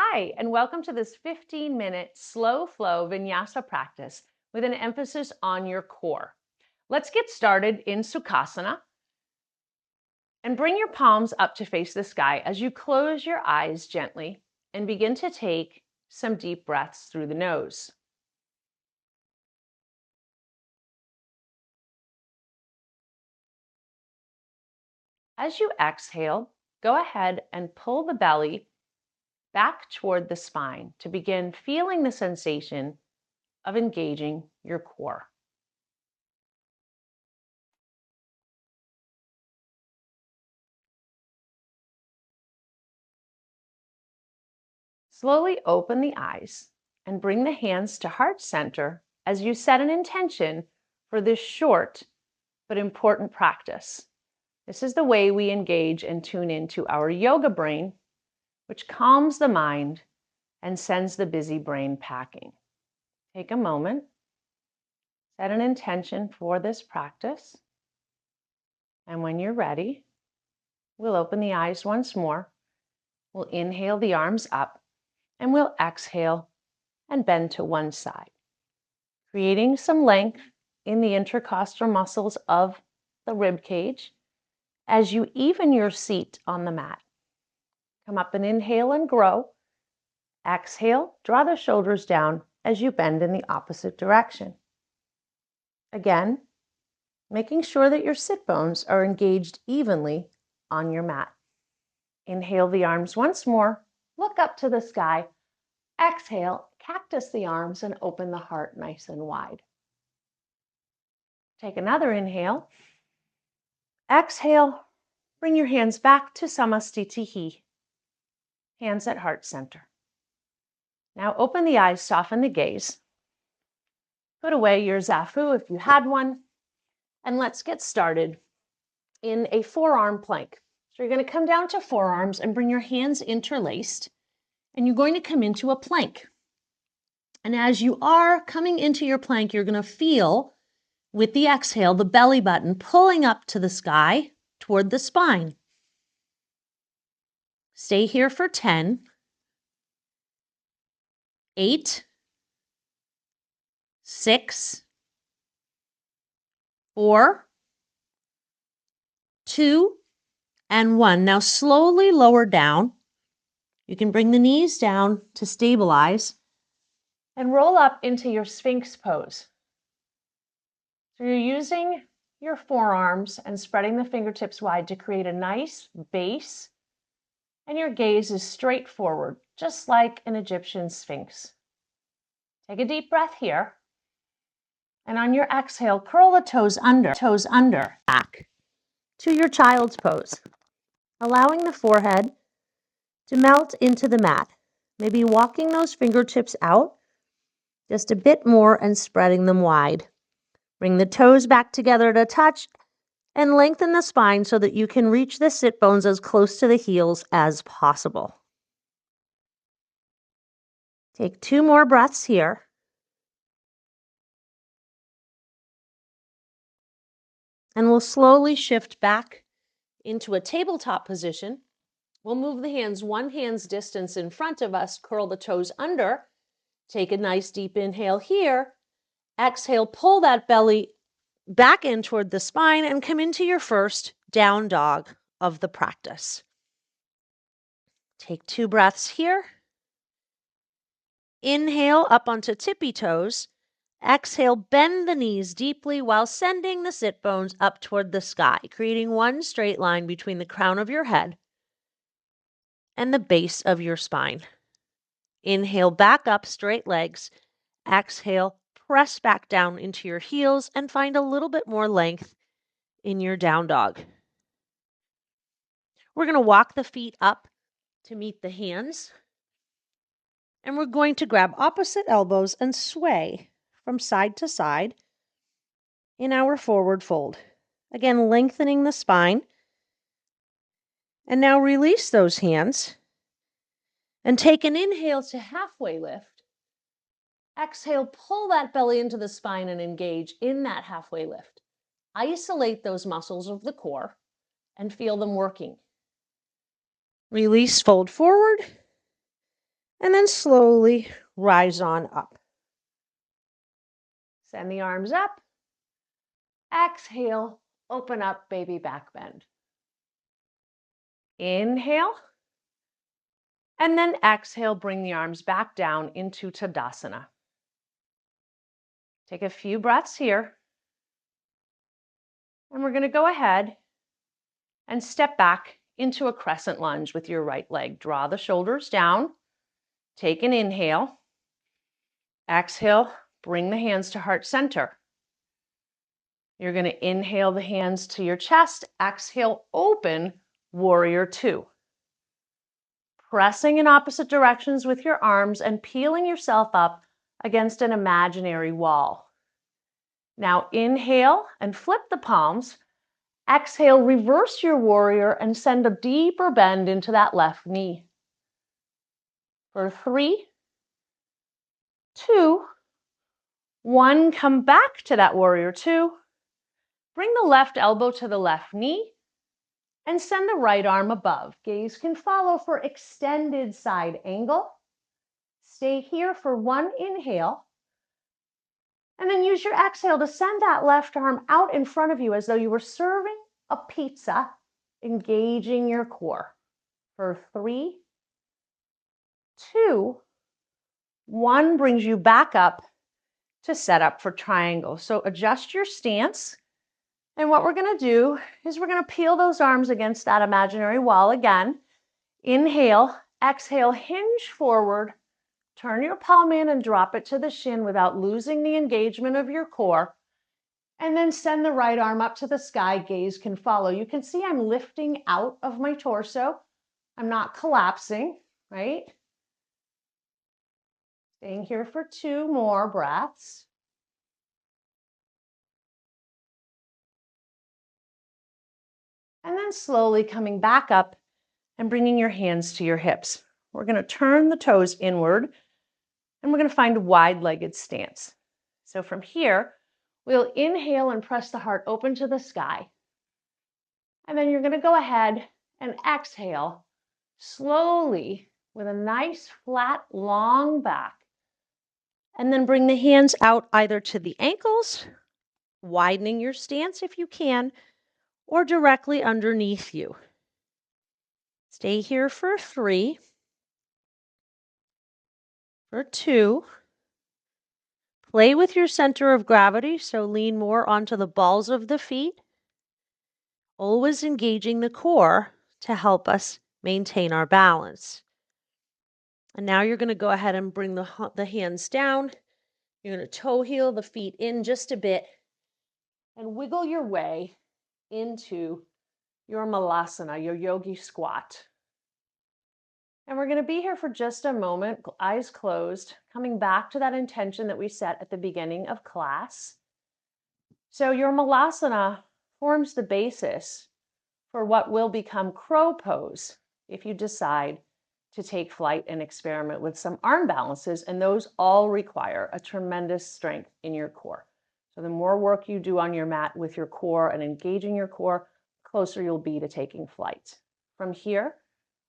Hi, and welcome to this 15-minute slow flow vinyasa practice with an emphasis on your core. Let's get started in Sukhasana and bring your palms up to face the sky as you close your eyes gently and begin to take some deep breaths through the nose. As you exhale, go ahead and pull the belly back toward the spine to begin feeling the sensation of engaging your core. Slowly open the eyes and bring the hands to heart center as you set an intention for this short but important practice. This is the way we engage and tune into our yoga brain, which calms the mind and sends the busy brain packing. Take a moment, set an intention for this practice, and when you're ready, we'll open the eyes once more. We'll inhale the arms up, and we'll exhale and bend to one side, creating some length in the intercostal muscles of the rib cage as you even your seat on the mat. Come up and inhale and grow. Exhale, draw the shoulders down as you bend in the opposite direction. Again, making sure that your sit bones are engaged evenly on your mat. Inhale the arms once more, look up to the sky. Exhale, cactus the arms and open the heart nice and wide. Take another inhale. Exhale, bring your hands back to Samastitihi, hands at heart center. Now open the eyes, soften the gaze. Put away your zafu if you had one, and let's get started in a forearm plank. So you're going to come down to forearms and bring your hands interlaced, and you're going to come into a plank. And as you are coming into your plank, you're going to feel with the exhale, the belly button pulling up to the sky toward the spine. Stay here for 10, 8, 6, 4, 2, and 1. Now slowly lower down. You can bring the knees down to stabilize and roll up into your Sphinx pose. So you're using your forearms and spreading the fingertips wide to create a nice base, and your gaze is straight forward, just like an Egyptian Sphinx. Take a deep breath here. And on your exhale, curl the toes under, back to your child's pose, allowing the forehead to melt into the mat. Maybe walking those fingertips out just a bit more and spreading them wide. Bring the toes back together to touch and lengthen the spine so that you can reach the sit bones as close to the heels as possible. Take 2 more breaths here. And we'll slowly shift back into a tabletop position. We'll move the hands 1 hand's distance in front of us, curl the toes under, take a nice deep inhale here. Exhale, pull that belly back in toward the spine and come into your first down dog of the practice. Take 2 breaths here. Inhale up onto tippy toes. Exhale, bend the knees deeply while sending the sit bones up toward the sky, creating one straight line between the crown of your head and the base of your spine. Inhale, back up, straight legs. Exhale, press back down into your heels and find a little bit more length in your down dog. We're going to walk the feet up to meet the hands. And we're going to grab opposite elbows and sway from side to side in our forward fold. Again, lengthening the spine. And now release those hands and take an inhale to halfway lift. Exhale, pull that belly into the spine and engage in that halfway lift. Isolate those muscles of the core and feel them working. Release, fold forward. And then slowly rise on up. Send the arms up. Exhale, open up, baby back bend. Inhale. And then exhale, bring the arms back down into Tadasana. Take a few breaths here. And we're going to go ahead and step back into a crescent lunge with your right leg. Draw the shoulders down. Take an inhale. Exhale, bring the hands to heart center. You're going to inhale the hands to your chest. Exhale, open, warrior two. Pressing in opposite directions with your arms and peeling yourself up against an imaginary wall. Now inhale and flip the palms. Exhale, reverse your warrior and send a deeper bend into that left knee. For 3, 2, 1, come back to that warrior two. Bring the left elbow to the left knee and send the right arm above. Gaze can follow for extended side angle. Stay here for 1 inhale. And then use your exhale to send that left arm out in front of you as though you were serving a pizza, engaging your core. For 3, 2, 1, brings you back up to set up for triangle. So adjust your stance. And what we're going to do is we're going to peel those arms against that imaginary wall again. Inhale, exhale, hinge forward. Turn your palm in and drop it to the shin without losing the engagement of your core. And then send the right arm up to the sky. Gaze can follow. You can see I'm lifting out of my torso. I'm not collapsing, right? Staying here for 2 more breaths. And then slowly coming back up and bringing your hands to your hips. We're going to turn the toes inward and we're going to find a wide-legged stance. So from here, we'll inhale and press the heart open to the sky. And then you're going to go ahead and exhale slowly with a nice flat long back. And then bring the hands out either to the ankles, widening your stance if you can, or directly underneath you. Stay here for 3, for 2. Play with your center of gravity, so lean more onto the balls of the feet, always engaging the core to help us maintain our balance. And now you're going to go ahead and bring the hands down. You're going to toe heel the feet in just a bit and wiggle your way into your malasana, your yogi squat. And we're going to be here for just a moment, eyes closed, coming back to that intention that we set at the beginning of class. So your malasana forms the basis for what will become crow pose if you decide to take flight and experiment with some arm balances, and those all require a tremendous strength in your core. So the more work you do on your mat with your core and engaging your core, closer you'll be to taking flight. From here,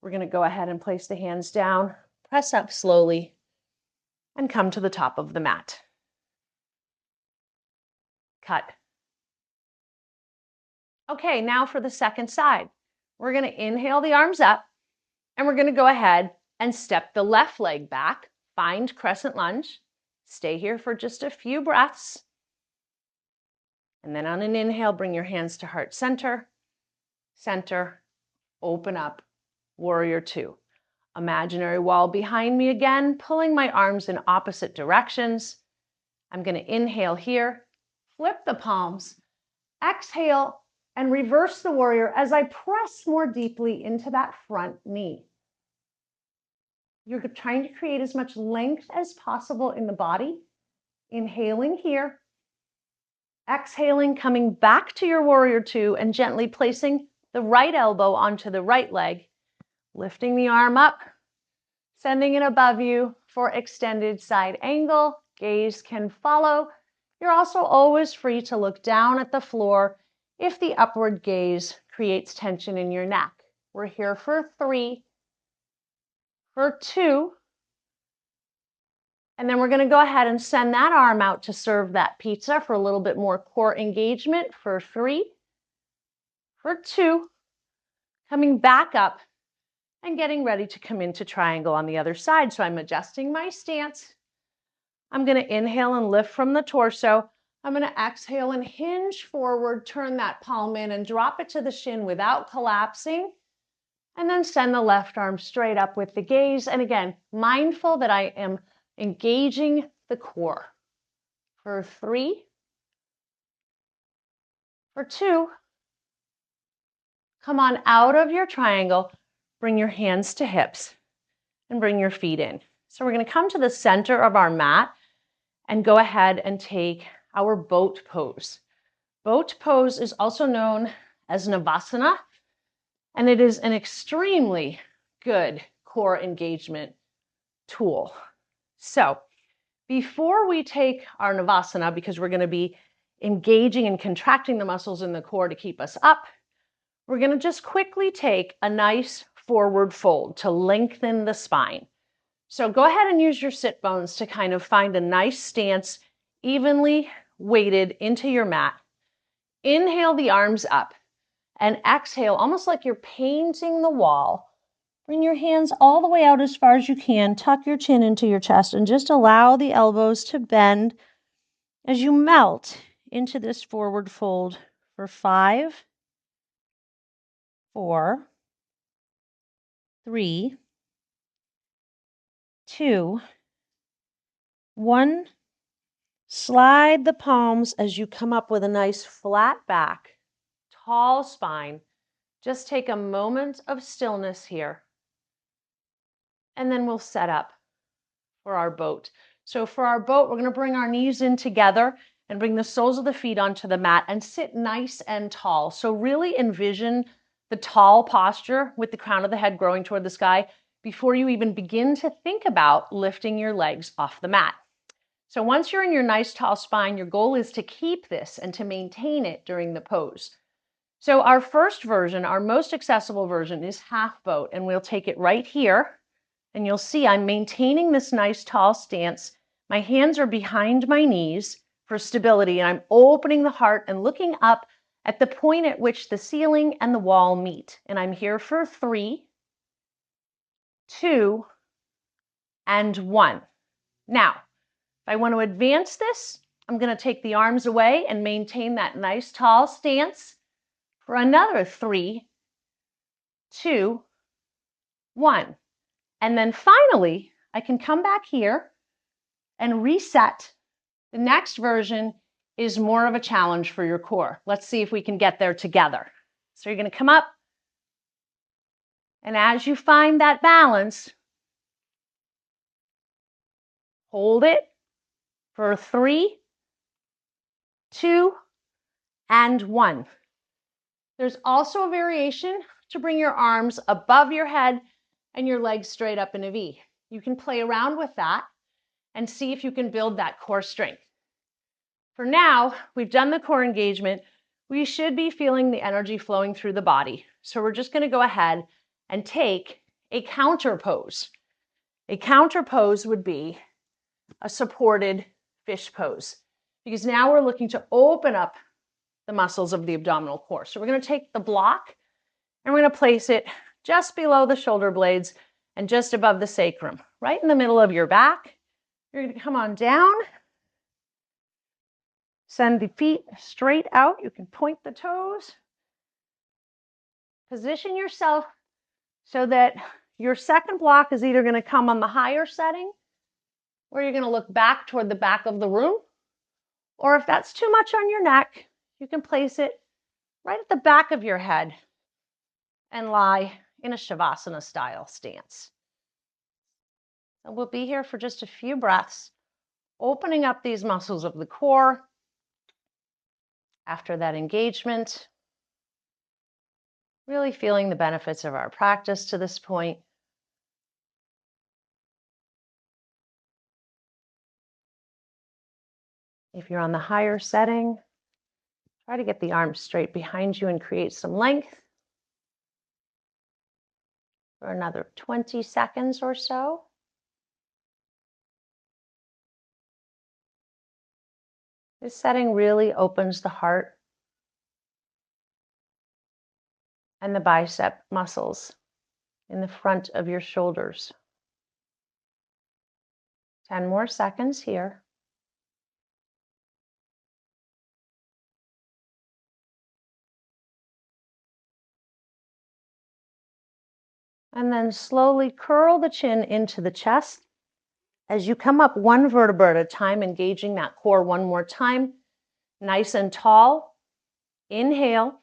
we're going to go ahead and place the hands down, press up slowly, and come to the top of the mat. Cut. Okay, now for the second side. We're going to inhale the arms up, and we're going to go ahead and step the left leg back, find crescent lunge, stay here for just a few breaths, and then on an inhale, bring your hands to heart center, center, open up, warrior two. Imaginary wall behind me again, pulling my arms in opposite directions. I'm going to inhale here, flip the palms, exhale, and reverse the warrior as I press more deeply into that front knee. You're trying to create as much length as possible in the body. Inhaling here, exhaling, coming back to your warrior two and gently placing the right elbow onto the right leg, lifting the arm up, sending it above you for extended side angle. Gaze can follow. You're also always free to look down at the floor if the upward gaze creates tension in your neck. We're here for 3, for 2, And then we're going to go ahead and send that arm out to serve that pizza for a little bit more core engagement for 3, for 2, coming back up and getting ready to come into triangle on the other side. So I'm adjusting my stance. I'm going to inhale and lift from the torso. I'm going to exhale and hinge forward, turn that palm in and drop it to the shin without collapsing. And then send the left arm straight up with the gaze. And again, mindful that I am engaging the core. For 3, for 2, come on out of your triangle, bring your hands to hips, and bring your feet in. So we're going to come to the center of our mat and go ahead and take our boat pose. Boat pose is also known as Navasana, and it is an extremely good core engagement tool. So before we take our Navasana, because we're going to be engaging and contracting the muscles in the core to keep us up, we're going to just quickly take a nice forward fold to lengthen the spine. So go ahead and use your sit bones to kind of find a nice stance, evenly weighted into your mat. Inhale the arms up and exhale, almost like you're painting the wall. Bring your hands all the way out as far as you can. Tuck your chin into your chest and just allow the elbows to bend as you melt into this forward fold for 5, 4, 3, 2, 1. Slide the palms as you come up with a nice flat back, tall spine. Just take a moment of stillness here. And then we'll set up for our boat. So for our boat, we're going to bring our knees in together and bring the soles of the feet onto the mat and sit nice and tall. So really envision the tall posture with the crown of the head growing toward the sky before you even begin to think about lifting your legs off the mat. So once you're in your nice tall spine, your goal is to keep this and to maintain it during the pose. So our first version, our most accessible version, is half boat, and we'll take it right here. And you'll see I'm maintaining this nice tall stance. My hands are behind my knees for stability, and I'm opening the heart and looking up at the point at which the ceiling and the wall meet. And I'm here for 3, 2, and 1. Now, if I want to advance this, I'm going to take the arms away and maintain that nice tall stance for another 3, 2, 1. And then finally, I can come back here and reset. The next version is more of a challenge for your core. Let's see if we can get there together. So you're going to come up, and as you find that balance, hold it for 3, 2, and 1. There's also a variation to bring your arms above your head and your legs straight up in a V. You can play around with that and see if you can build that core strength. For now, we've done the core engagement. We should be feeling the energy flowing through the body. So we're just going to go ahead and take a counter pose. A counter pose would be a supported fish pose, because now we're looking to open up the muscles of the abdominal core. So we're going to take the block and we're going to place it just below the shoulder blades and just above the sacrum, right in the middle of your back. You're going to come on down. Send the feet straight out. You can point the toes. Position yourself so that your second block is either going to come on the higher setting, or you're going to look back toward the back of the room. Or if that's too much on your neck, you can place it right at the back of your head and lie in a Shavasana style stance. And we'll be here for just a few breaths, opening up these muscles of the core after that engagement. Really feeling the benefits of our practice to this point. If you're on the higher setting, try to get the arms straight behind you and create some length for another 20 seconds or so. This setting really opens the heart and the bicep muscles in the front of your shoulders. 10 more seconds here. And then slowly curl the chin into the chest. As you come up one vertebra at a time, engaging that core one more time, nice and tall. Inhale.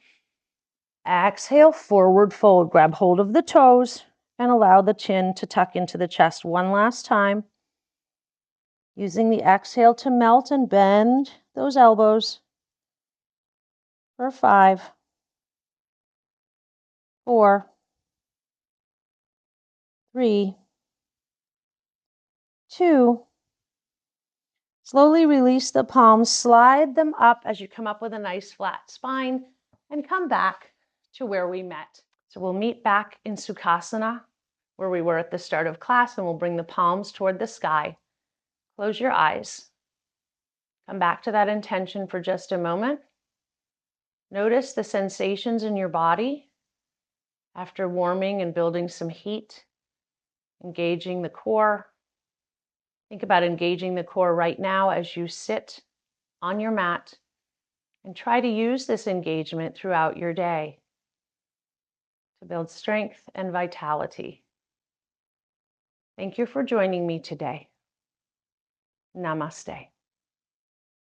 Exhale, forward fold. Grab hold of the toes and allow the chin to tuck into the chest one last time. Using the exhale to melt and bend those elbows for 5, 4, 3, 2. Slowly release the palms, slide them up as you come up with a nice flat spine, and come back to where we met. So we'll meet back in Sukhasana, where we were at the start of class, and we'll bring the palms toward the sky. Close your eyes. Come back to that intention for just a moment. Notice the sensations in your body after warming and building some heat, engaging the core. Think about engaging the core right now as you sit on your mat, and try to use this engagement throughout your day to build strength and vitality. Thank you for joining me today. Namaste.